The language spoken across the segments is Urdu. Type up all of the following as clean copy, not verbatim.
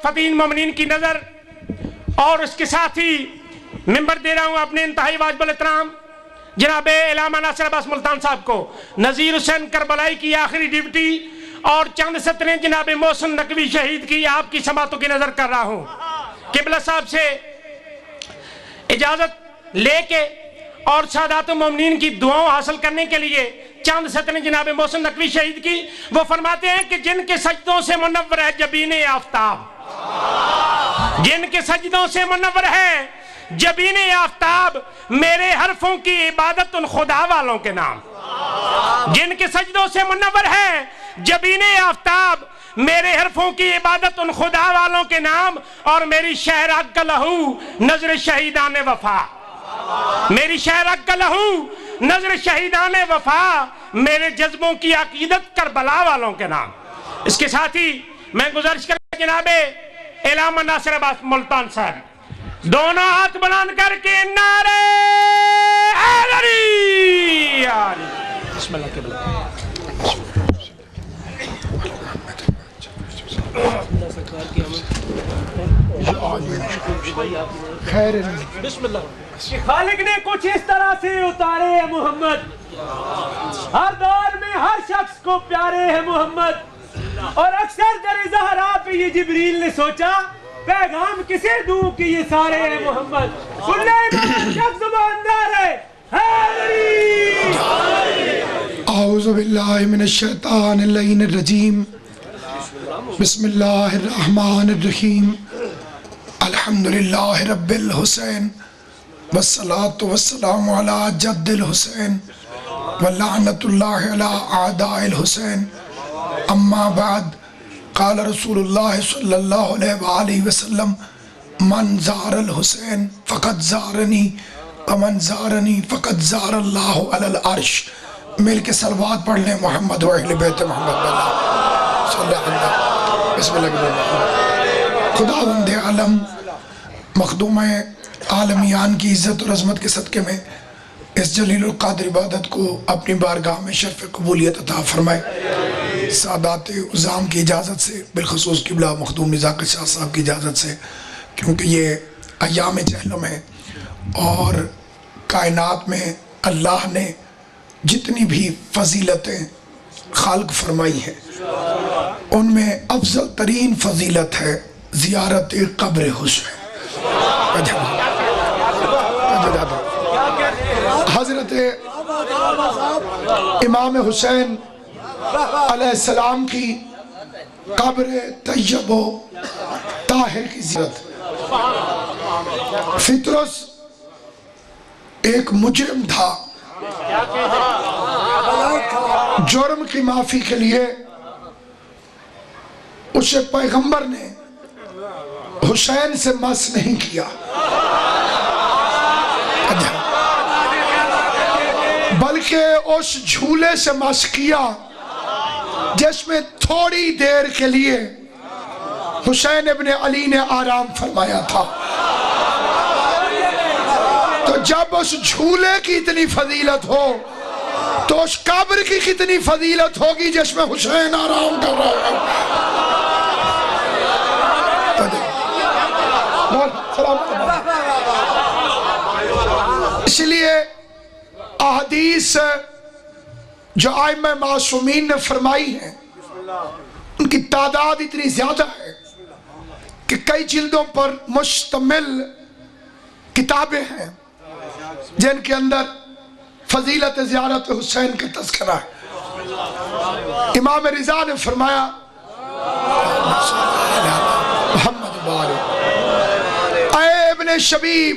فتین مومنین کی نظر اور اس کے ساتھ ہی ممبر دے رہا ہوں اپنے انتہائی واجب الاحترام جناب علامہ ناصر عباس ملتان صاحب کو نذیر حسین کربلائی کی آخری ڈیوٹی اور چند سطریں جناب محسن نقوی شہید کی آپ کی سماعتوں کی نظر کر رہا ہوں۔ قبلہ صاحب سے اجازت لے کے اور سادات مومنین کی دعاؤں حاصل کرنے کے لیے چند سطریں جناب محسن نقوی شہید کی۔ وہ فرماتے ہیں کہ جن کے سجدوں سے منور ہے جبین آفتاب، جن کے سجدوں سے منور ہے جبین آفتاب، میرے حرفوں کی عبادت ان خدا والوں کے نام۔ جن کے سجدوں سے منور ہے جبین آفتاب، میرے حرفوں کی عبادت ان خدا والوں کے نام، اور میری شہرک کا لہو نظر شہیدان وفا، میری شہرک کا لہو نظر شہیدان وفا، میرے جذبوں کی عقیدت کربلا والوں کے نام۔ اس کے ساتھ ہی میں گزارش کرتا جناب علامہ ناصر عباس ملتان صاحب دونوں ہاتھ بلند کر کے نعرے حیدری، بسم اللہ کے بلند خیر بسم اللہ۔ خالق نے کچھ اس طرح سے اتارے ہیں محمد، ہر دور میں ہر شخص کو پیارے ہیں محمد، اور اکثر در زہرا پہ یہ جبریل نے سوچا پیغام کسے دوں کہ یہ سارے ہیں محمد، سننے میں شخص زباندار ہے حیدری۔ اعوذ باللہ من الشیطان اللعین الرجیم، بسم اللہ الرحمن الرحیم، الحمدللہ رب الحسین والصلاة والسلام علی جد الحسین واللعنت اللہ علی اعداء الحسین، اما بعد، قال رسول اللہ صلی اللہ علیہ وآلہ وسلم من زار الحسین فقد زارنی ومن زارنی فقد زار اللہ علی العرش۔ مل کے صلوات پڑھ لیں محمد و اہل بیت محمد صلی اللہ علیہ وسلم۔ بسم اللہ۔ خداوند عالم مخدوم عالمیان کی عزت اور عظمت کے صدقے میں اس جلیل القدر عبادت کو اپنی بارگاہ میں شرف قبولیت عطا فرمائے۔ سادات عظام کی اجازت سے، بالخصوص قبلہ مخدوم نزاکت شاہ صاحب کی اجازت سے، کیونکہ یہ ایام جہلم ہے اور کائنات میں اللہ نے جتنی بھی فضیلتیں خلق فرمائی ہیں ان میں افضل ترین فضیلت ہے زیارت قبر حسین۔ حضرت امام حسین علیہ السلام کی قبر طیب و طاہر کی زیارت۔ فطرس ایک مجرم تھا، جرم کی معافی کے لیے اسے پیغمبر نے حسین سے مس نہیں کیا، بلکہ اس جھولے سے مس کیا جس میں تھوڑی دیر کے لیے حسین ابن علی نے آرام فرمایا تھا۔ تو جب اس جھولے کی اتنی فضیلت ہو تو اس قبر کی کتنی فضیلت ہوگی جس میں حسین آرام کر رہا ہے۔ اس لیے احادیث جو ائمہ معصومین نے فرمائی ہیں ان کی تعداد اتنی زیادہ ہے کہ کئی جلدوں پر مشتمل کتابیں ہیں جن کے اندر فضیلت زیارت حسین کا تذکرہ ہے۔ امام رضا نے فرمایا محمد بارک، اے ابن شبیب،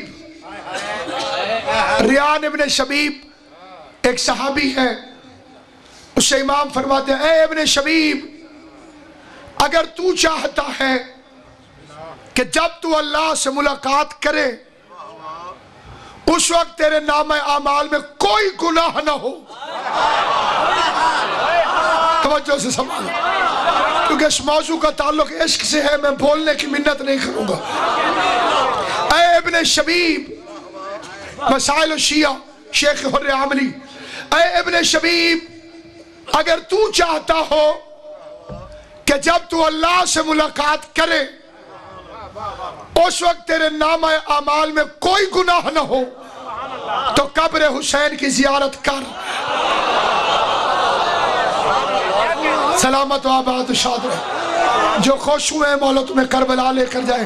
ریان ابن شبیب ایک صحابی ہے، اس سے امام فرماتے ہیں اے ابن شبیب، اگر تو چاہتا ہے کہ جب تو اللہ سے ملاقات کرے اس وقت تیرے نام اعمال میں کوئی گناہ نہ ہو، توجہ سے سمجھو کیونکہ اس موضوع کا تعلق عشق سے ہے، میں بولنے کی منت نہیں کروں گا۔ اے ابن شبیب، مسائل الشیعہ شیخ حر عملی، اے ابن شبیب، اگر تو چاہتا ہو کہ کہ جب تو اللہ سے ملاقات کرے اس وقت تیرے نامہ اعمال میں کوئی گناہ نہ ہو تو قبر حسین کی زیارت کر. سلامت و آباد و شاد رہے. جو خوش ہوئے ہیں مولا تمہیں کربلا لے کر جائے.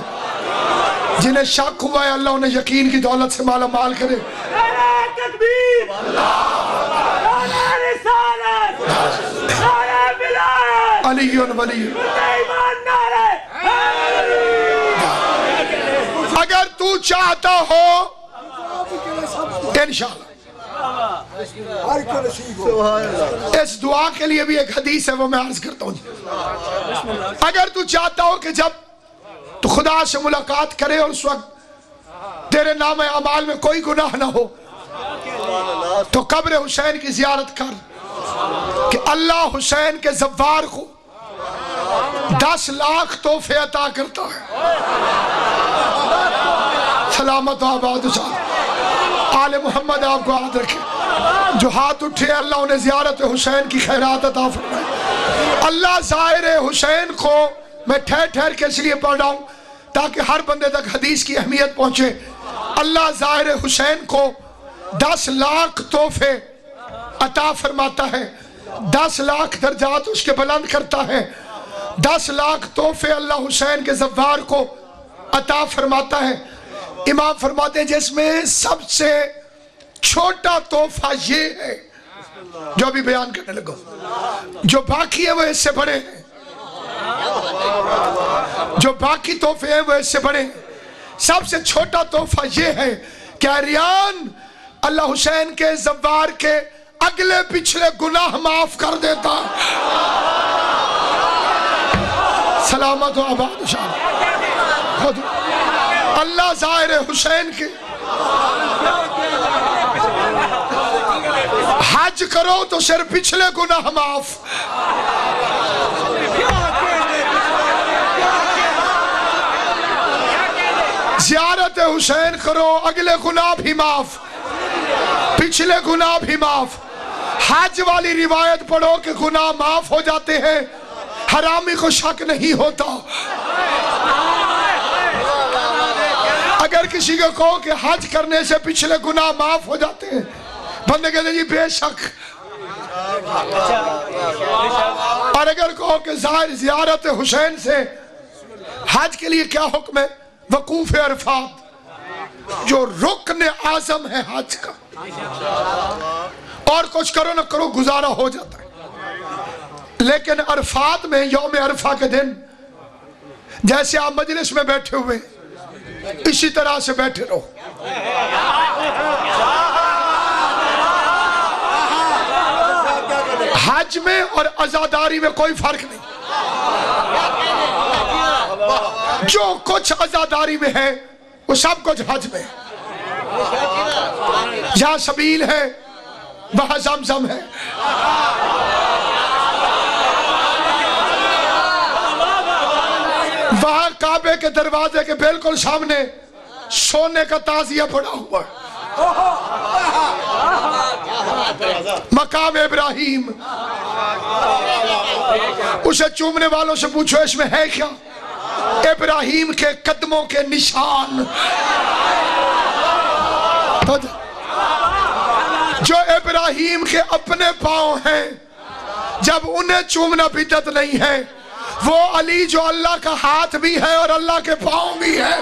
جنہیں شک ہوا ہے اللہ انہیں یقین کی دولت سے مالا مال کرے. تکبیر، نعرہ رسالت، نعرہ ولایت، علی ولی. ایمان، نعرہ اگر تو چاہتا ہو انشاءاللہ اس دعا کے لیے بھی ایک حدیث ہے وہ میں عرض کرتا ہوں. اگر تو چاہتا ہو کہ جب تو خدا سے ملاقات کرے اور اس وقت تیرے نام اعمال میں کوئی گناہ نہ ہو تو قبر حسین کی زیارت کر کہ اللہ حسین کے زوار کو 10 لاکھ تحفے عطا کرتا ہے. سلامت و آباد و شاد. آل محمد آپ کو یاد رکھے. جو ہاتھ اٹھے اللہ انہیں زیارت حسین کی خیرات عطا فرمائے. اللہ ظاہر حسین کو میں ٹھہر ٹھہر کے اس لیے پڑھ رہا ہوں تاکہ ہر بندے تک حدیث کی اہمیت پہنچے. اللہ ظاہر حسین کو 10 لاکھ تحفے عطا فرماتا ہے. 10 لاکھ درجات اس کے بلند کرتا ہے. 10 لاکھ تحفے اللہ حسین کے زوار کو عطا فرماتا ہے. امام فرماتے ہیں جس میں سب سے چھوٹا تحفہ یہ ہے جو ابھی بیان کرنے لگا. جو باقی ہے وہ اس سے بڑے ہیں. جو باقی تحفے ہیں وہ اس سے بڑے ہیں. سب سے چھوٹا تحفہ یہ ہے کہ اریان اللہ حسین کے زوار کے اگلے پچھلے گناہ معاف کر دیتا. سلامت و آباد شاد. اللہ ظاہر حسین کے حج کرو تو صرف پچھلے گناہ معاف. زیارت حسین کرو اگلے گناہ بھی معاف، پچھلے گناہ بھی معاف. حج والی روایت پڑھو کہ گناہ معاف ہو جاتے ہیں، حرامی کو شک نہیں ہوتا. اگر کسی کو کہو کہ حج کرنے سے پچھلے گناہ معاف ہو جاتے ہیں، بندے کہتے ہیں جی بے شک. اور اگر کہو کہ زیارت حسین سے حج کے لیے کیا حکم ہے؟ وقوف عرفات جو رکن اعظم ہے حج کا. اور کچھ کرو نہ کرو گزارا ہو جاتا ہے، لیکن عرفات میں یوم عرفہ کے دن جیسے آپ مجلس میں بیٹھے ہوئے اسی طرح سے بیٹھے رہو. حج میں اور عزاداری میں کوئی فرق نہیں. جو کچھ عزاداری میں ہے وہ سب کچھ حج میں. جہاں سبیل ہے وہاں زمزم ہے. وہاں کعبے کے دروازے کے بالکل سامنے سونے کا تازیہ پڑا ہوا ہے. مقام ابراہیم. اسے چومنے والوں سے پوچھو اس میں ہے کیا؟ ابراہیم کے قدموں کے نشان. جو ابراہیم کے اپنے پاؤں ہیں جب انہیں چومنا بدعت نہیں ہے، وہ علی جو اللہ کا ہاتھ بھی ہے اور اللہ کے پاؤں بھی ہے.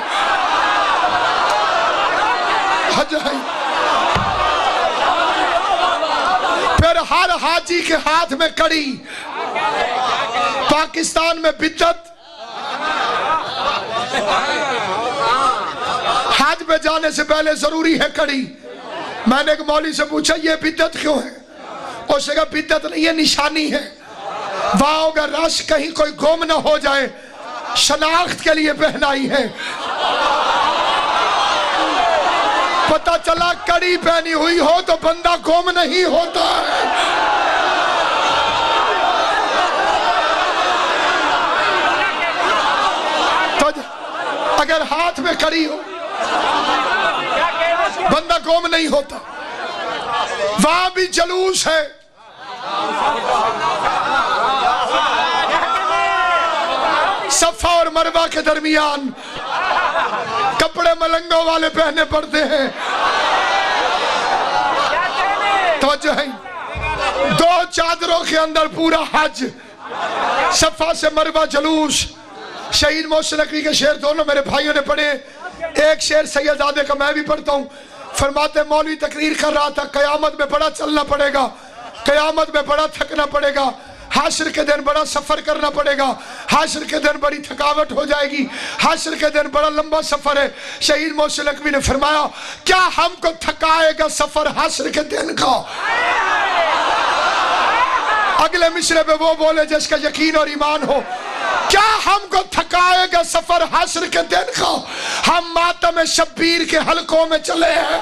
پھر ہر حاجی کے ہاتھ میں کڑی. پاکستان میں بدعت، حج پہ جانے سے پہلے ضروری ہے کڑی. میں نے ایک مولوی سے پوچھا یہ بدعت کیوں ہے؟ اس نے کہا بدعت نہیں ہے، نشانی ہے. وہاں اگر رش کہیں کوئی گم نہ ہو جائے، شناخت کے لیے پہنائی ہے. پتہ چلا کڑی پہنی ہوئی ہو تو بندہ گم نہیں ہوتا ہے. تو اگر ہاتھ میں کڑی ہو بندہ گم نہیں ہوتا. وہاں بھی جلوس ہے. صفا اور مروہ کے درمیان کپڑے ملنگوں والے پہنے پڑتے ہیں. توجہ ہے. 2 چادروں کے اندر پورا حج. صفا سے مروہ جلوس. شہید محسن نقوی کے شعر دونوں میرے بھائیوں نے پڑھے. ایک شعر سید زادے کا میں بھی پڑھتا ہوں. فرماتے مولوی تقریر کر رہا تھا قیامت میں بڑا چلنا پڑے گا, قیامت میں بڑا تھکنا پڑے گا, حشر کے دن بڑا سفر کرنا پڑے گا, حشر کے دن بڑی تھکاوٹ ہو جائے گی, حشر کے دن بڑا لمبا سفر ہے. شہید محسن نقوی نے فرمایا کیا ہم کو تھکائے گا سفر حشر کے دن کا. اگلے مصرے پہ وہ بولے جس کا یقین اور ایمان ہو, کیا ہم کو تھکائے گا سفر حشر کے دن کا, ہم ماتم شبیر کے حلقوں میں چلے ہیں.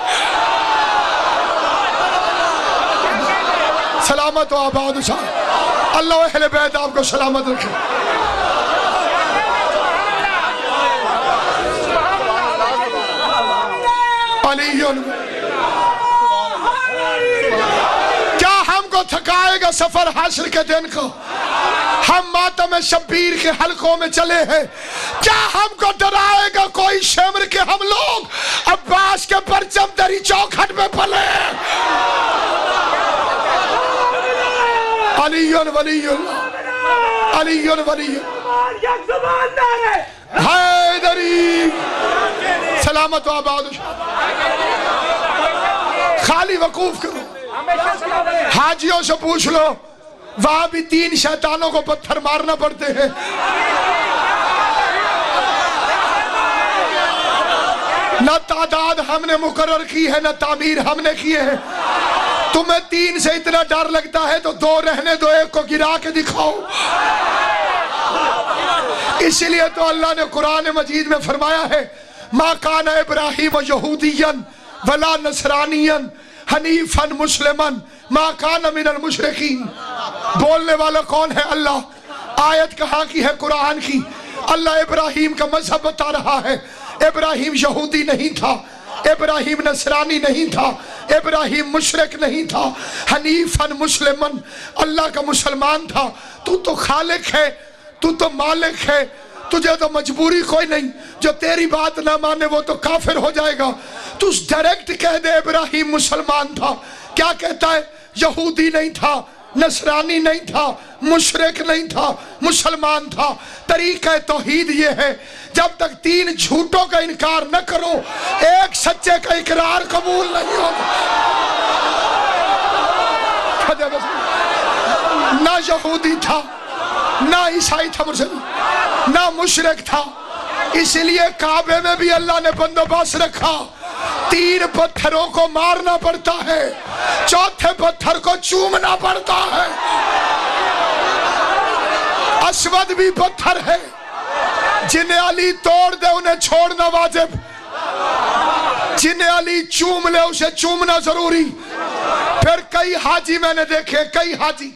سلامت و آباد شاہ. اللہ و اہل بیت آپ کو سلامت رکھے. کیا ہم کو تھکائے گا سفر حشر کے دن کا, ہم ماتم شبیر کے حلقوں میں چلے ہیں. کیا ہم کو ڈرائے گا کوئی شمر کے ہم لوگ عباس کے پرچم تیری چوکھٹ میں پلے. علی ولی اللہ, علی ولی حیدری. سلامت و آباد. خالی وقوف کرو. حاجیوں سے پوچھ لو وہاں بھی 3 شیطانوں کو پتھر مارنا پڑتے ہیں. نہ تعداد ہم نے مقرر کی ہے, نہ تعمیر ہم نے کی ہے. تمہیں 3 سے اتنا ڈر لگتا ہے تو 2 رہنے دو, 1 کو گرا کے دکھاؤ. اسی لیے تو اللہ نے قرآن مجید میں فرمایا ہے ما کان ابراہیم یہودیا ولا نصرانیا حنیفا مسلما ما کان من المشرکین. بولنے والا کون ہے؟ اللہ. آیت کہاں کی ہے؟ قرآن کی. اللہ ابراہیم کا مذہب بتا رہا ہے. ابراہیم یہودی نہیں تھا, ابراہیم نصرانی نہیں تھا, ابراہیم مشرک نہیں تھا, حنیفا مسلما, اللہ کا مسلمان تھا. تو خالق ہے, تو مالک ہے, تجھے تو مجبوری کوئی نہیں. جو تیری بات نہ مانے وہ تو کافر ہو جائے گا. تو ڈائریکٹ کہہ دے ابراہیم مسلمان تھا. کیا کہتا ہے؟ یہودی نہیں تھا, نصرانی نہیں تھا, مشرک نہیں تھا, مسلمان تھا. طریقہ توحید یہ ہے جب تک 3 جھوٹوں کا انکار نہ کرو 1 سچے کا اقرار قبول نہیں ہوتا. نہ یہودی تھا, نہ عیسائی تھا, نہ مشرک تھا. اسی لیے کعبے میں بھی اللہ نے بندوبست رکھا. 3 پتھروں کو مارنا پڑتا ہے, 4تھے پتھر کو چومنا پڑتا ہے. اسود بھی پتھر ہے, جنہیں علی توڑ دے انہیں چھوڑنا واجب, جنہیں علی چوم لے اسے چومنا ضروری. پھر کئی حاجی میں نے دیکھے, کئی حاجی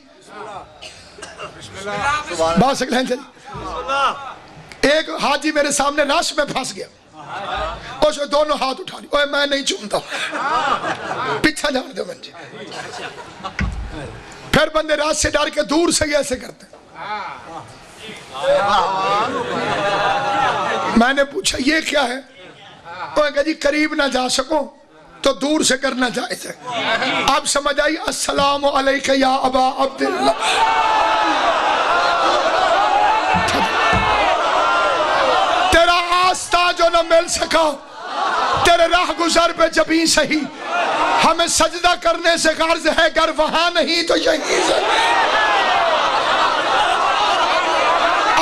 بات سکتے ہیں. ایک حاجی میرے سامنے رش میں پھنس گیا, اسے دونوں ہاتھ اٹھا لی, اوے میں نہیں چومتا, پیچھا جان دے مجھے. پھر بندے رش سے ڈر کے دور سے ایسے کرتے. میں نے پوچھا یہ کیا ہے؟ انہوں نے کہا جی قریب نہ جا سکو تو دور سے کرنا جائز ہے. آپ سمجھ آئی؟ السلام علیکہ یا ابا عبداللہ. تیرا آستہ جو نہ مل سکا, تیرے راہ گزر پہ جبیں سہی, ہمیں سجدہ کرنے سے غرض ہے گر وہاں نہیں تو یہیں سے.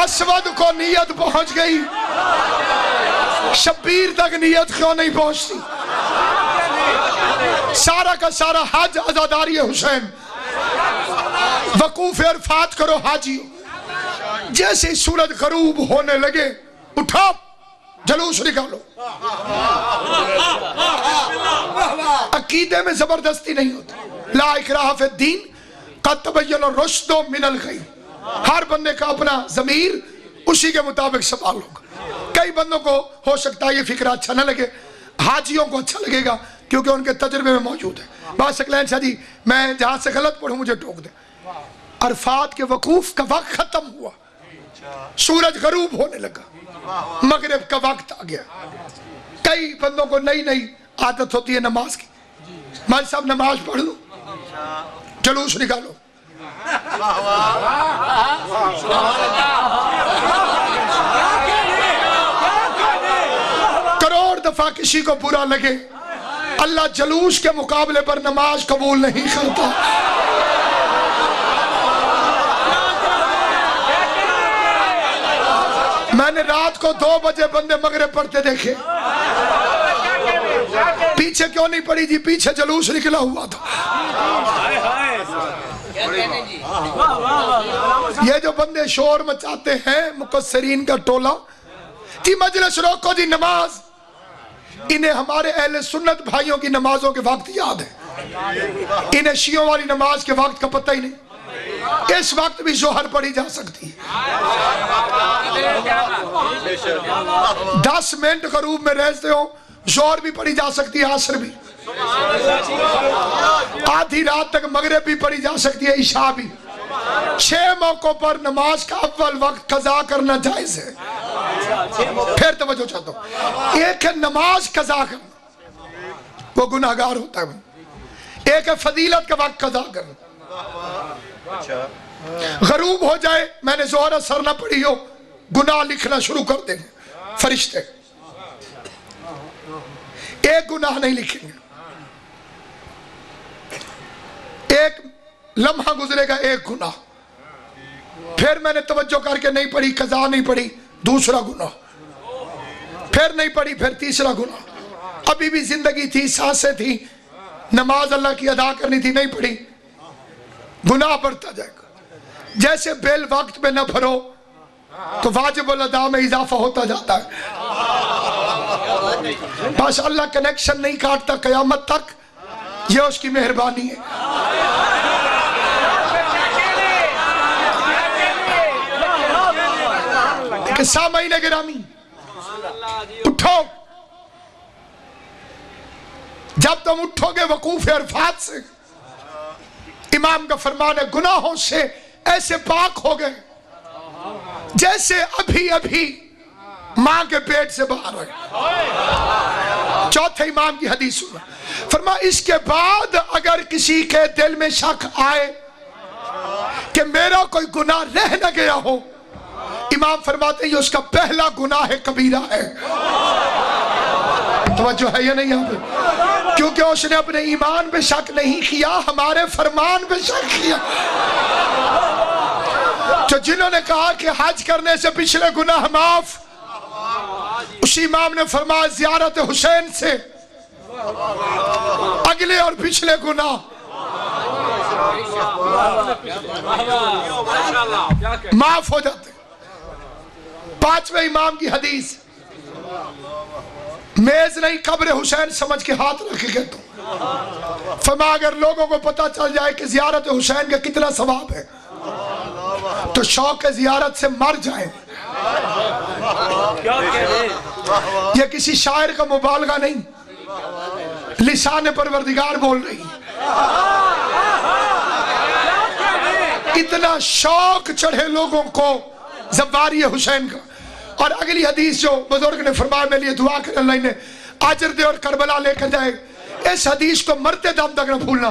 اسود کو نیت پہنچ گئی, شبیر تک نیت کیوں نہیں پہنچتی؟ سارا کا سارا حج عزاداری حسین. وقوف عرفات کرو حاجیو. جیسے سورج غروب ہونے لگے اٹھو, جلوس نکالو. عقیدے میں زبردستی نہیں ہوتی. لا اکراہ فی الدین قد تبین الرشد من الغی. ہر بندے کا اپنا ضمیر اسی کے مطابق سوال ہوگا. کئی بندوں کو ہو سکتا ہے یہ فکر اچھا نہ لگے, حاجیوں کو اچھا لگے گا کیونکہ ان کے تجربے میں موجود ہے. بات سکلین شاہ جی میں جہاں سے غلط پڑھوں مجھے ٹوک دیں. عرفات کے وقوف کا وقت ختم ہوا, سورج غروب ہونے لگا، مغرب کا وقت آ گیا. کئی بندوں کو نئی نئی عادت ہوتی ہے نماز کی. مالی صاحب نماز پڑھ لوں، جلوس نکالو. کروڑ دفعہ کسی کو برا لگے، اللہ جلوس کے مقابلے پر نماز قبول نہیں کرتا. میں نے رات کو 2 بجے بندے مغرب پڑھتے دیکھے. پیچھے کیوں نہیں پڑھی جی؟ پیچھے جلوس نکلا ہوا تھا. یہ جو بندے شور مچاتے ہیں مقصرین کا ٹولہ، جی مجلس روکو جی نماز. انہیں ہمارے اہل سنت بھائیوں کی نمازوں کے وقت یاد ہے، انہیں شیعوں والی نماز کے وقت کا پتہ ہی نہیں. اس وقت بھی ظہر پڑھی جا سکتی ہے، 10 منٹ غروب میں رہتے ہو ظہر بھی پڑھی جا سکتی ہے، عصر بھی، آدھی رات تک مغرب بھی پڑھی جا سکتی ہے، عشاء بھی. 6 موقعوں پر نماز کا اول وقت قضا کرنا جائز ہے. پھر توجہ چاہتا ہوں، ایک ہے نماز قضا کرنا، وہ گناہگار ہوتا ہے. ایک ہے فضیلت کا وقت قضا کرنا. غروب ہو جائے، میں نے ظہر اثر نہ پڑھی ہو، گناہ لکھنا شروع کر دیں گے فرشتے. ایک گناہ نہیں لکھیں گے، ایک لمحہ گزرے گا ایک گناہ. پھر میں نے توجہ کر کے نہیں پڑھی، قضا نہیں پڑھی، دوسرا گناہ. پھر نہیں پڑھی، پھر تیسرا گناہ. ابھی بھی زندگی تھی، سانسیں تھی، نماز اللہ کی ادا کرنی تھی، نہیں پڑھی، گناہ بڑھتا جائے گا. جیسے بیل وقت میں نہ بھرو تو واجب الادا میں اضافہ ہوتا جاتا ہے. بس اللہ کنیکشن نہیں کاٹتا قیامت تک، یہ اس کی مہربانی ہے. کہ سامعین گرامی اٹھو، جب تم اٹھو گے وقوف عرفات سے، امام کا فرمان ہے گناہوں سے ایسے پاک ہو گئے جیسے ابھی ابھی ماں کے پیٹ سے باہر آئے. چوتھے امام کی حدیث سنا، فرما اس کے بعد اگر کسی کے دل میں شک آئے کہ میرا کوئی گناہ رہ نہ گیا ہو، امام فرماتے ہیں یہ اس کا پہلا گناہ کبیرہ ہے. توجہ ہے یا نہیں یہاں پہ؟ کیونکہ اس نے اپنے ایمان پہ شک نہیں کیا، ہمارے فرمان پہ شک کیا. تو جنہوں نے کہا کہ حج کرنے سے پچھلے گناہ معاف، اسی امام نے فرمایا زیارت حسین سے اگلے اور پچھلے گناہ معاف ہو جاتے. پانچویں امام کی حدیث، میز نہیں قبر حسین سمجھ کے ہاتھ رکھ کے تو فرما اگر لوگوں کو پتہ چل جائے کہ زیارت حسین کا کتنا ثواب ہے تو شوق زیارت سے مر جائیں. یہ کسی شاعر کا مبالغہ نہیں، لسان پروردگار بول رہی. اتنا شوق چڑھے لوگوں کو زواری حسین کا. اور اگلی حدیث جو بزرگ نے فرمایا میرے لیے دعا کر اللہ نے اجر دے اور کربلا لے کر جائے، اس حدیث کو مرتے دم تک نہ بھولنا.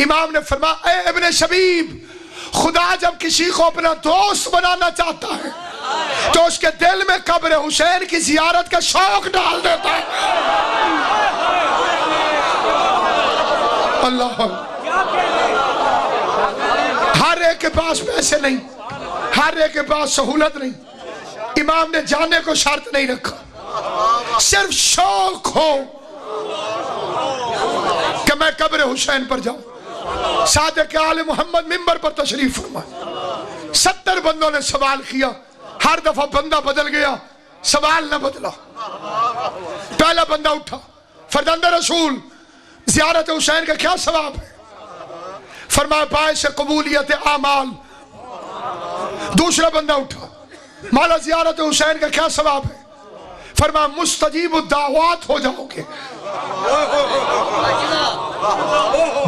امام نے فرمایا اے ابن شبیب، خدا جب کسی کو اپنا دوست بنانا چاہتا ہے تو اس کے دل میں قبر حسین کی زیارت کا شوق ڈال دیتا ہے. اللہ، ہر ایک کے پاس پیسے نہیں، ہر ایک کے پاس سہولت نہیں. امام نے جانے کو شرط نہیں رکھا، صرف شوق ہو کہ میں قبر حسین پر جاؤں. صادق آل محمد منبر پر تشریف فرمائے، 70 بندوں نے سوال کیا، ہر دفعہ بندہ بدل گیا، سوال نہ بدلا. پہلا بندہ اٹھا، فرزند رسول زیارت حسین کا کیا ثواب ہے؟ فرمایا باعث قبولیت اعمال. دوسرا بندہ اٹھا، مولا زیارت حسین کا کیا ثواب ہے؟ فرمایا مستجیب الدعوات ہو جاؤ گے،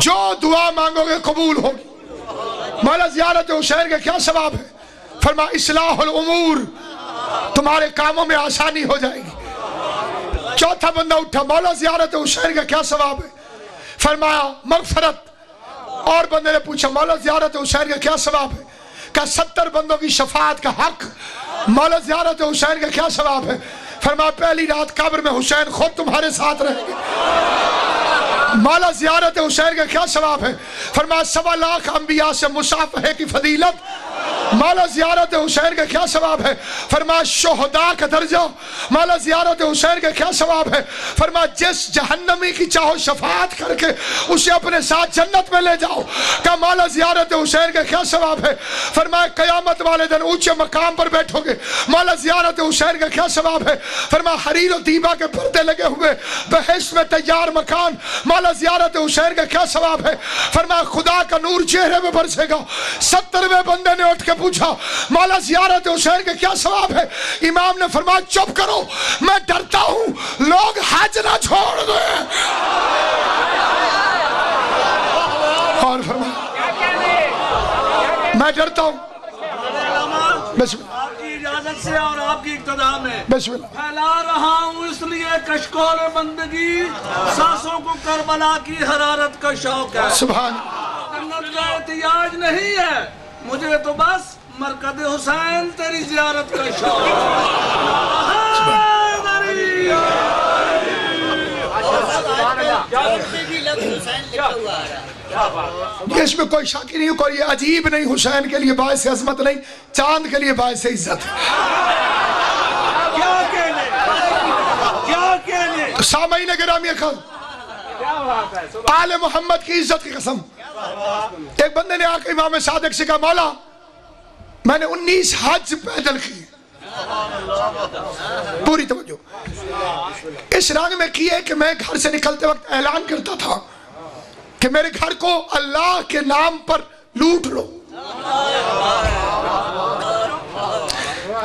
جو دعا مانگو گے قبول ہوگی. مولا زیارت حسین کا کیا ثواب ہے؟ فرمایا اصلاح الامور، تمہارے کاموں میں آسانی ہو جائے گی۔ چوتھا بندہ اٹھا، مولا زیارت حسین کا کیا ثواب ہے؟ فرمایا مغفرت۔ اور بندے نے پوچھا مولا زیارت حسین کا کیا ثواب ہے؟ کہا 70 بندوں کی شفاعت کا حق۔ مولا زیارت حسین کا کیا ثواب ہے؟ فرمایا پہلی رات قبر میں حسین خود تمہارے ساتھ رہیں گے۔ مولا زیارت حسین کا کیا ثواب ہے؟ فرمایا 1.25 لاکھ انبیاء سے مصافحے کی فضیلت۔ مولا زیارت حسین کا کیا ثواب ہے؟ فرمایا شہداء کا درجہ۔ مولا زیارت حسین کا کیا ثواب ہے؟ فرمایا جس جہنمی کی چاہو شفاعت کر کے اسے اپنے ساتھ جنت میں لے جاؤ۔ کہ مولا زیارت حسین کا کیا ثواب ہے؟ فرمایا قیامت والے دن اونچے مقام پر بیٹھو گے۔ مولا زیارت حسین کا کیا ثواب ہے؟ فرمایا حریر و دیبا کے پردے لگے ہوئے بہشت میں تیار مکان۔ مولا زیارت حسین کا کیا ثواب ہے؟ فرمایا خدا کا نور چہرے میں برسے گا۔ 70ویں بندے نے اٹھ کے پوچھا مولا زیارت حسین کا کیا ثواب ہے؟ امام نے فرمایا چپ کرو، میں ڈرتا ہوں لوگ حج نہ چھوڑ دیں۔ اور فرمایا میں ڈرتا ہوں۔ بسم اللہ، آپ کی اجازت سے اور آپ کی اقتداء میں بسم اللہ۔ پھیلا رہا ہوں اس لیے کشکول بندگی، سانسوں کو کربلا کی حرارت کا شوق ہے۔ سبحان جنت کا احتیاج نہیں ہے مجھے، تو بس مرکز حسین تیری زیارت کا شوق ہے۔ اس میں کوئی شک نہیں، کوئی یہ عجیب نہیں، حسین کے لیے باعث عظمت نہیں، چاند کے لیے باعث عزت ہے۔ کیا کہنے سامعین گرامی آل محمد کی عزت کی قسم، ایک بندے نے آ کے امام صادق سے کہا مولا میں نے 19 حج پیدل کی، پوری توجہ اس رنگ میں کیے کہ میں گھر سے نکلتے وقت اعلان کرتا تھا کہ میرے گھر کو اللہ کے نام پر لوٹ لو۔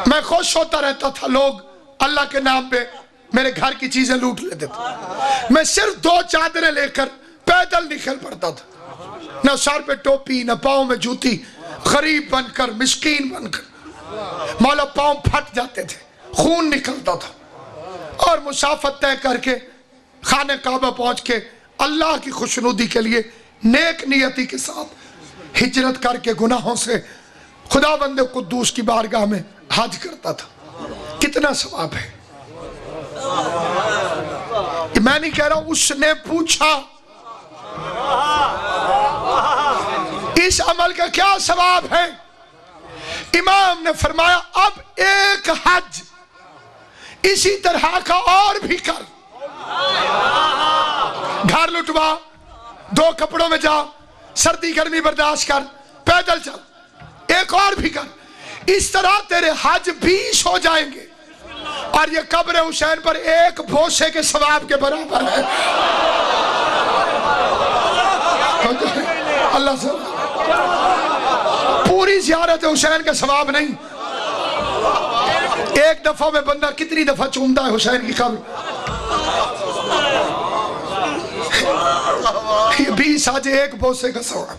میں خوش ہوتا رہتا تھا لوگ اللہ کے نام پہ میرے گھر کی چیزیں لوٹ لیتے تھے۔ میں صرف 2 چادریں لے کر پیدل نکل پڑتا تھا، نہ سر پہ ٹوپی نہ پاؤں میں جوتی، غریب بن کر مسکین بن کر مولا پاؤں پھٹ جاتے تھے، خون نکلتا تھا، اور مسافت طے کر کے خانہ کعبہ پہنچ کے اللہ کی خوشنودی کے لیے نیک نیتی کے ساتھ ہجرت کر کے گناہوں سے خدا بند قدوس کی بارگاہ میں حج کرتا تھا۔ کتنا ثواب ہے! میں نہیں کہہ رہا ہوں، اس نے پوچھا اس عمل کا کیا ثواب ہے؟ امام نے فرمایا اب ایک حج اسی طرح کا اور بھی کر، گھر لٹوا، 2 کپڑوں میں جا، سردی گرمی برداشت کر، پیدل چل، ایک اور بھی کر، اس طرح تیرے حج 20 ہو جائیں گے، اور یہ قبر حسین پر ایک بوسے کے ثواب کے برابر ہے۔ اللہ سے پوری زیارت حسین کا ثواب نہیں، ایک دفعہ میں بندہ کتنی دفعہ چومتا ہے حسین کی قبر؟ یہ 20 آج ایک بوسے کا ثواب۔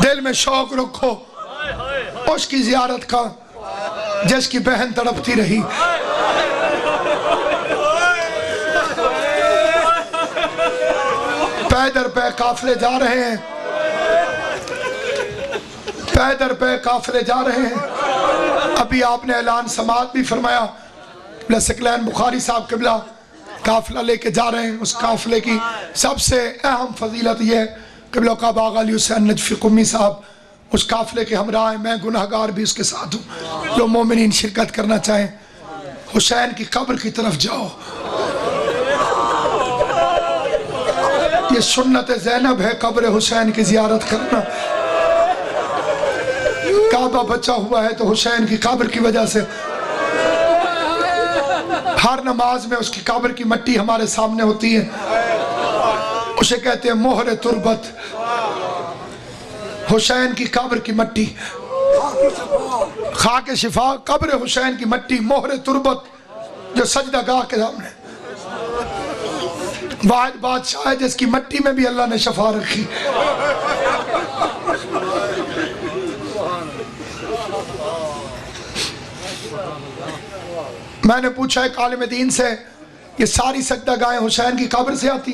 دل میں شوق رکھو اس کی زیارت کا جس کی بہن تڑپتی رہی۔ پیدر پہ قافلے جا رہے ہیں، پیدر پہ قافلے جا رہے ہیں۔ ابھی آپ نے اعلان سماعت بھی فرمایا، سکلین بخاری صاحب قبلہ قافلہ لے کے جا رہے ہیں۔ اس قافلے کی سب سے اہم فضیلت یہ ہے، قبلہ کا باغ علی حسین نجفی قمی صاحب اس قافلے کے ہمراہ ہیں، میں گناہگار بھی اس کے ساتھ ہوں۔ جو مومنین شرکت کرنا چاہیں حسین کی قبر کی طرف جاؤ، یہ سنت زینب ہے قبر حسین کی زیارت کرنا۔ کعبہ بچا ہوا ہے تو حسین کی قبر کی وجہ سے ہر نماز میں اس کی قبر کی مٹی ہمارے سامنے ہوتی ہے، اسے کہتے ہیں مہر تربت، حسین کی قبر کی مٹی، خاک شفا، قبر حسین کی مٹی، مہر تربت جو سجدہ گاہ کے سامنے، واحد بادشاہ ہے جس کی مٹی میں بھی اللہ نے شفا رکھی۔ میں نے پوچھا ایک عالم دین سے یہ ساری سجدہ گاہیں حسین کی قبر سے آتی؟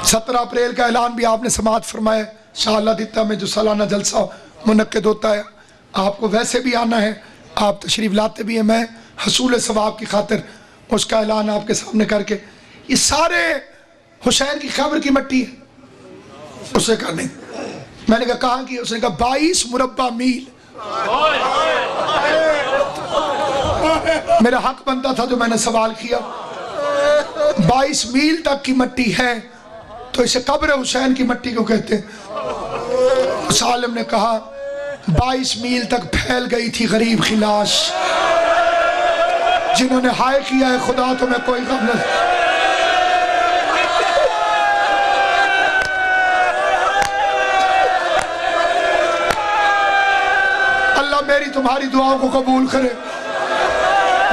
17 اپریل کا اعلان بھی آپ نے سماعت فرمایا، شاہ اللہ دیتا میں جو سالانہ جلسہ منعقد ہوتا ہے، آپ کو ویسے بھی آنا ہے، آپ تشریف لاتے بھی ہیں، میں حصول ثواب کی خاطر اس کا اعلان آپ کے سامنے کر کے، یہ سارے حسین کی قبر کی مٹی ہے۔ اسے کہا نہیں، میں نے کہا کہاں کی؟ اس نے کہا 22 مربع میل۔ میرا حق بنتا تھا جو میں نے سوال کیا، 22 میل تک کی مٹی ہے تو اسے قبر حسین کی مٹی کو کہتے ہیں۔ اس عالم نے کہا 22 میل تک پھیل گئی تھی غریب کی لاش، جنہوں نے ہائے کیا ہے خدا تمہیں کوئی غم نہ۔ اللہ میری تمہاری دعاؤں کو قبول کرے،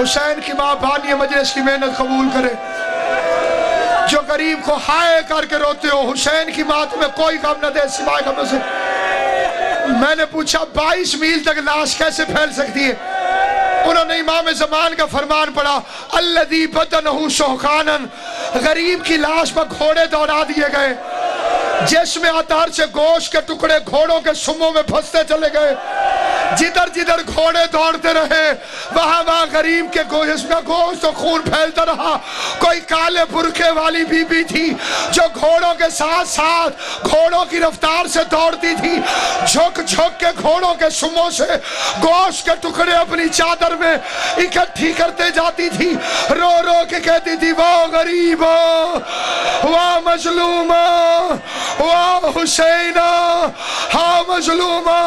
حسین کی ماں بانی مجلس کی محنت قبول کرے۔ جو غریب کو ہائے کر کے روتے ہو، حسین کی ماں تمہیں کوئی غم نہ دے سوائے غم سے۔ میں نے پوچھا 22 میل تک لاش کیسے پھیل سکتی ہے؟ انہوں نے امام زمان کا فرمان پڑھا، الذی بدنہ شوخانا، غریب کی لاش پر گھوڑے دوڑا دیے گئے، جس میں عطار سے گوشت کے ٹکڑے گھوڑوں کے سموں میں پھنستے چلے گئے، جدھر جدھر گھوڑے دوڑتے رہے وہاں وہاں غریب کے گوشت میں گوشت و خون پھیلتا رہا۔ کوئی کالے برقعے والی بی بی تھی جو گھوڑوں کے ساتھ ساتھ گھوڑوں کی رفتار سے دوڑتی تھی، جھک جھک کے گھوڑوں کے سموں سے گوشت کے ٹکڑے اپنی چادر میں اکٹھی کرتے جاتی تھی، رو رو کے کہتی تھی واہ غریبا، واہ مظلومہ، واہ حسینہ، ہاں مظلومہ،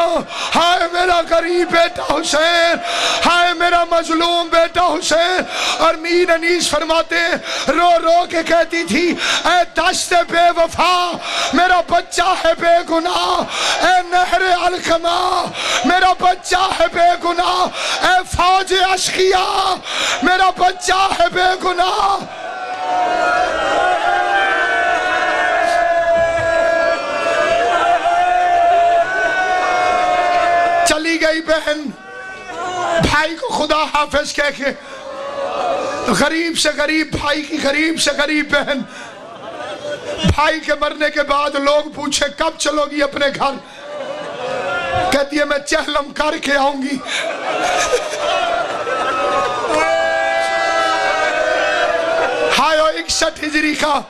ہائے میرا غریب بیٹا حسین، ہائے میرا مظلوم بیٹا حسین۔ اور میر انیس فرماتے ہیں رو رو کے کہتی تھی اے دشت بے وفا میرا بچہ ہے بے گناہ، اے نہر علقمہ میرا بچہ ہے بے گناہ، اے فوج اشقیاء میرا بچہ ہے بے گناہ۔ چلی گئی بہن، بھائی کو خدا حافظ کہہ کے، غریب سے غریب بھائی کی غریب سے غریب بہن، بھائی کے مرنے کے بعد لوگ پوچھے کب چلو گی اپنے گھر؟ کہتی ہے میں چہلم کر کے آؤں گی۔ ہائے 61 ہجری کا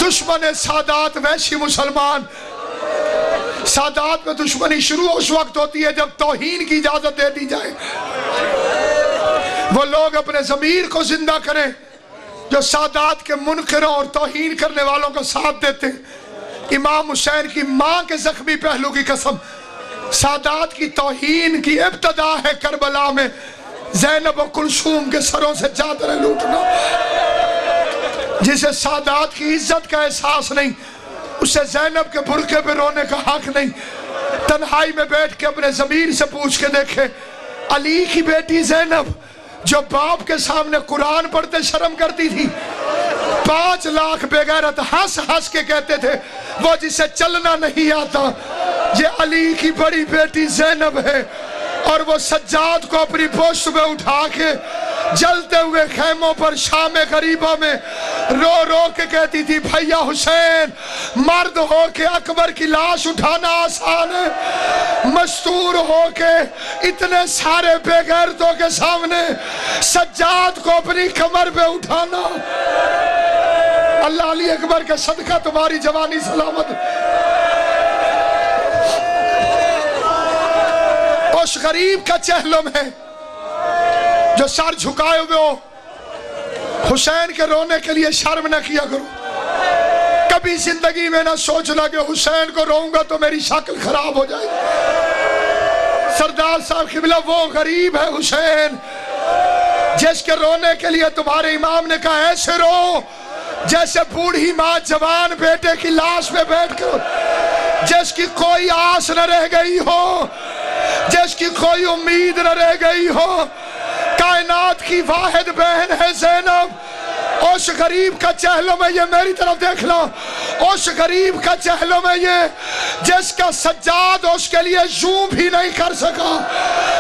دشمن سادات ویشی مسلمان۔ سادات میں دشمنی شروع اس وقت ہوتی ہے جب توہین کی اجازت دے دی جائے۔ وہ لوگ اپنے ضمیر کو زندہ کریں جو سادات کے منکروں اور توہین کرنے والوں کو ساتھ دیتے۔ امام حسین کی ماں کے زخمی پہلو کی قسم، سادات کی توہین کی ابتدا ہے کربلا میں زینب و کلثوم کے سروں سے چادریں لوٹنا۔ جسے سادات کی عزت کا احساس نہیں، اسے زینب کے برقعے پہ رونے کا حق نہیں۔ تنہائی میں بیٹھ کے اپنے ضمیر سے پوچھ کے دیکھے، علی کی بیٹی زینب جو باپ کے سامنے قرآن پڑھتے شرم کرتی تھی، 5 لاکھ بے غیرت ہنس ہنس کے کہتے تھے وہ جسے چلنا نہیں آتا یہ علی کی بڑی بیٹی زینب ہے، اور وہ سجاد کو اپنی پشت میں اٹھا کے جلتے ہوئے خیموں پر شام غریبہ میں رو رو کے کہتی تھی بھیا حسین، مرد ہو کے اکبر کی لاش اٹھانا آسان ہے، مستور ہو کے اتنے سارے بے غیرتوں کے سامنے سجاد کو اپنی کمر پہ اٹھانا۔ اللہ علی اکبر کے صدقہ تمہاری جوانی سلامت۔ اس غریب کا چہلم ہے جو سر جھکائے ہوئے ہو، حسین کے رونے کے لیے شرم نہ کیا کرو۔ کبھی زندگی میں نہ سوچنا کہ حسین کو روؤں گا تو میری شکل خراب ہو جائے۔ سردار صاحب قبلہ وہ غریب ہے حسین جس کے رونے کے لیے تمہارے امام نے کہا ایسے رو جیسے بوڑھی ماں جوان بیٹے کی لاش میں بیٹھ کر، جس کی کوئی آس نہ رہ گئی ہو، جس کی کوئی امید نہ رہ گئی ہو۔ کائنات کی واحد بہن ہے زینب، اس غریب کا چہلوں میں یہ، میری طرف دیکھ لو، اس غریب کا چہلوں میں یہ جس کا سجاد اس کے لیے یوں بھی نہیں کر سکا،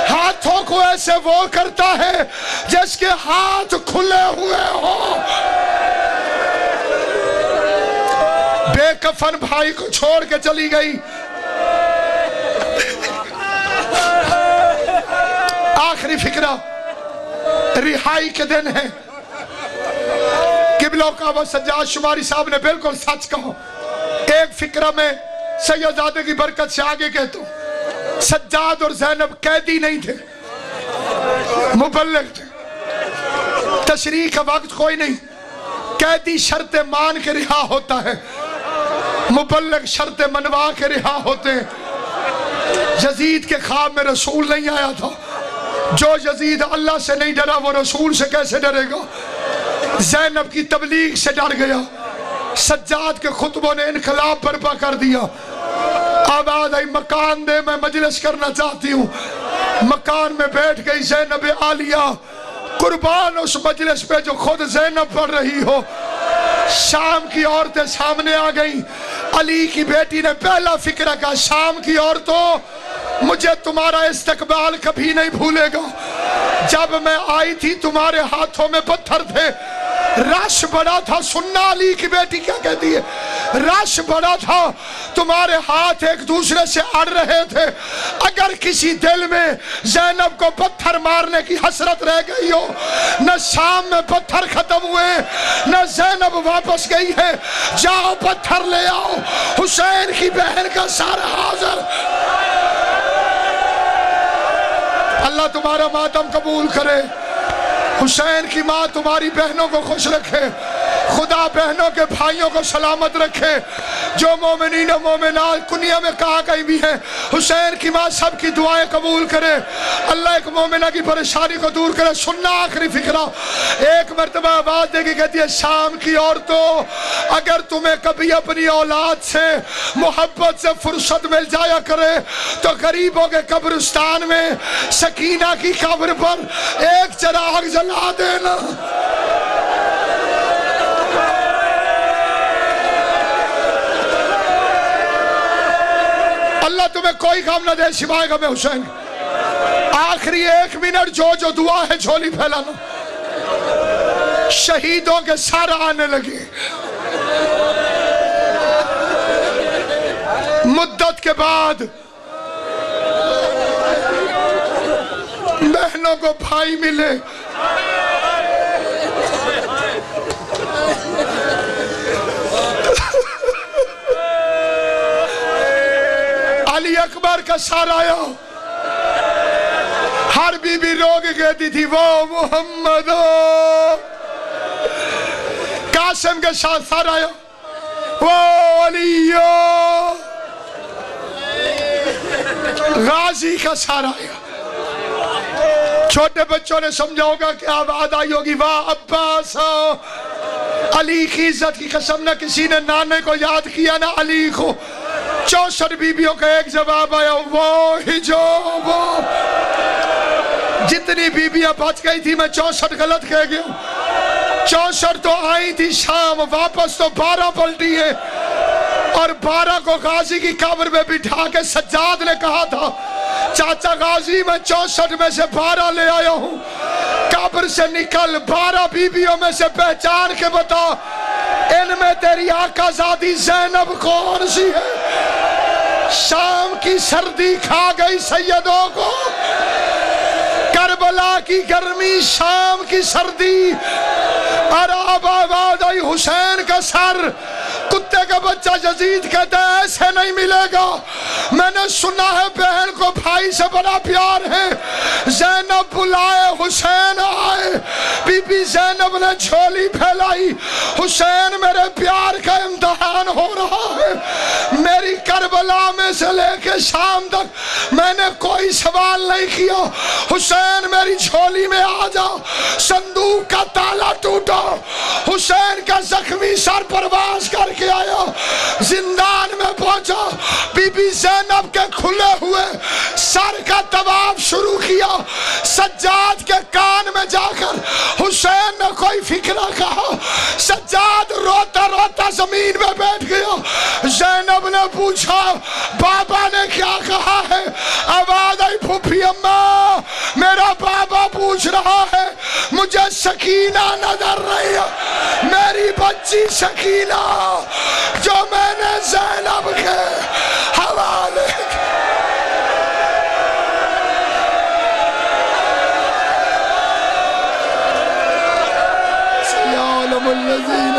ہاتھوں کو ایسے وہ کرتا ہے جس کے ہاتھ کھلے ہوئے ہوں۔ بے کفن بھائی کو چھوڑ کے چلی گئی۔ آخری فکرہ رہائی کے دن ہے۔ قبلوں کا وہ سجاد شماری صاحب نے بالکل سچ کہا۔ ایک فکرہ میں سیدزادے کی برکت سے آگے کہتا ہوں، سجاد اور زینب قیدی نہیں تھے، مبلغ تھے۔ تشریح کا وقت کوئی نہیں، قیدی شرط مان کے رہا ہوتا ہے، مبلغ شرط منوا کے رہا ہوتے ہیں۔ یزید کے خواب میں رسول نہیں آیا تھا، جو یزید اللہ سے نہیں ڈرا وہ رسول سے کیسے ڈرے گا؟ زینب کی تبلیغ سے ڈر گیا، سجاد کے خطبوں نے انقلاب برپا کر دیا۔ آواز آئی مکان دے، میں مجلس کرنا چاہتی ہوں۔ مکان میں بیٹھ گئی زینب عالیہ، قربان اس مجلس پہ جو خود زینب پڑھ رہی ہو۔ شام کی عورتیں سامنے آ گئیں۔ علی کی بیٹی نے پہلا فکرہ کہا، شام کی عورتوں مجھے تمہارا استقبال کبھی نہیں بھولے گا۔ جب میں آئی تھی تمہارے ہاتھوں میں پتھر تھے، رش بڑا تھا۔ سننا علی کی بیٹی کیا کہتی ہے؟ رش بڑا تھا، تمہارے ہاتھ ایک دوسرے سے اڑ رہے تھے۔ اگر کسی دل میں زینب کو پتھر مارنے کی حسرت رہ گئی ہو، نہ شام میں پتھر ختم ہوئے نہ زینب واپس گئی ہے، جاؤ پتھر لے آؤ، حسین کی بہن کا سر حاضر۔ اللہ تمہارا ماتم قبول کرے، حسین کی ماں تمہاری بہنوں کو خوش رکھے، خدا بہنوں کے بھائیوں کو سلامت رکھے۔ جو مومنین و مومنات کنیا میں کہا گئی بھی ہیں، حسین کی ماں سب کی دعائیں قبول کرے، اللہ ایک مومنہ کی پریشانی کو دور کرے۔ سننا آخری فکرہ، ایک مرتبہ آواز دے کے کہتی ہے، شام کی عورتوں اگر تمہیں کبھی اپنی اولاد سے محبت سے فرصت مل جایا کرے تو غریبوں کے قبرستان میں سکینہ کی قبر پر ایک چراغ جلا دینا۔ اللہ تمہیں کوئی کام نہ دے سوائے غم حسین۔ آخری ایک منٹ جو دعا ہے جھولی پھیلانا۔ شہیدوں کے سر آنے لگے، مدت کے بعد بہنوں کو بھائی ملے۔ علی اکبر کا سر آیا، ہر بی بی رو کے کہتی تھی وہ محمد۔ قاسم کے ساتھ سر آیا، وہ علی۔ غازی کا سر آیا۔ چھوٹے بچوں نے سمجھا ہوگا کہ آواز آئی ہوگی، واہ عباس۔ علی کی عزت کی قسم، نہ کسی نے نانے کو یاد کیا نہ علی کو۔ 64 بیویوں کا ایک جواب آیا، وہ حجاب۔ جتنی بیویاں بچ گئی تھی، میں 64 غلط کہہ گیا ہوں۔ 64 تو آئی تھی شام، واپس تو 12 پلٹی ہے، اور 12 کو غازی کی قبر میں بٹھا کے سجاد نے کہا تھا، چاچا غازی میں 64 میں سے 12 لے آیا ہوں، قبر سے نکل 12 بیویوں میں سے پہچان کے بتا، ان میں تیری آقا زادی زینب کون سی ہے؟ شام کی سردی کھا گئی سیدوں کو، کربلا کی گرمی، شام کی سردی، اور اب آواز آئی حسین کا سر۔ کتے کا بچہ یزید کہتا ہے ایسے نہیں ملے گا، میں نے سنا ہے بہن کو بھائی سے بڑا پیار ہے۔ زینب بلائے، حسین آئے، بی بی زینب نے جھولی پھیلائی، حسین میرے پیار کا امتحان ہو رہا ہے، میری کربلا میں سے لے کے شام تک میں نے کوئی سوال نہیں کیا، حسین میری جھولی میں آ جا۔ صندوق کا تالا ٹوٹا، حسین کا زخمی سر پرواز کر کے آیا، زندان میں پہنچا، بی بی زینب کے کھلے ہوئے سر کا طواف شروع کیا۔ سجاد کے کان میں جا کر حسین نے کوئی فکرہ کہا، بچہ زمین میں بیٹھ گیا. زینب نے پوچھا بابا نے کیا کہا ہے؟ آواز آئی پھوپھی اماں میرا بابا پوچھ رہا ہے مجھے سکینہ نظر رہی ہے، میری بچی سکینہ جو میں نے زینب کے حوالے سیعلم الذین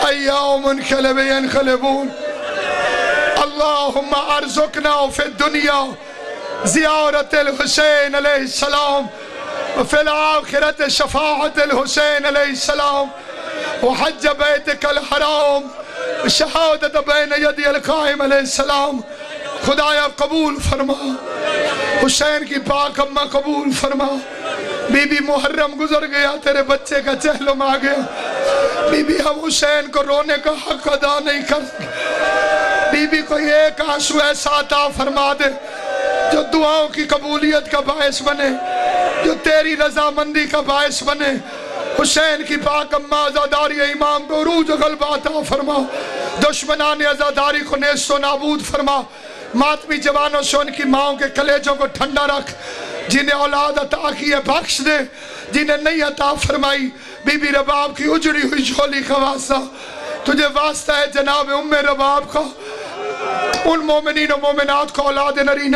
ایوم انقلب ينقلبون. اللهم ارزقنا في الدنيا زيارة الحسين عليه السلام وفي الآخرة شفاعة الحسين عليه السلام وحج بيتك الحرام شہادت بین یدی القائم علیہ السلام. خدایا قبول فرما، حسین کی پاک اماں قبول فرما. بی بی محرم گزر گیا، تیرے بچے کا چہلم آ گیا. بی بی ہم حسین کو رونے کا حق ادا نہیں کر سکتے. بی بی کو ایک آنسو ایسا عطا فرما دے جو دعاؤں کی قبولیت کا باعث بنے، جو تیری رضامندی کا باعث بنے. حسین کی پاک اماں عزاداری امام کو عروج و غلبہ عطا فرما. دشمنان عزاداری کو نیست و نابود فرما. ماتمی جوانوں سے ان کی ماؤں کے کلیجوں کو ٹھنڈا رکھ. جنہیں اولاد عطا کی ہے بخش دے، جنہیں نہیں عطا فرمائی بی بی رباب کی اجڑی ہوئی جھولی کا واسطہ تجھے واسطہ ہے جناب ام رباب کا. ان مومنین و مومنات کو اولاد نرینہ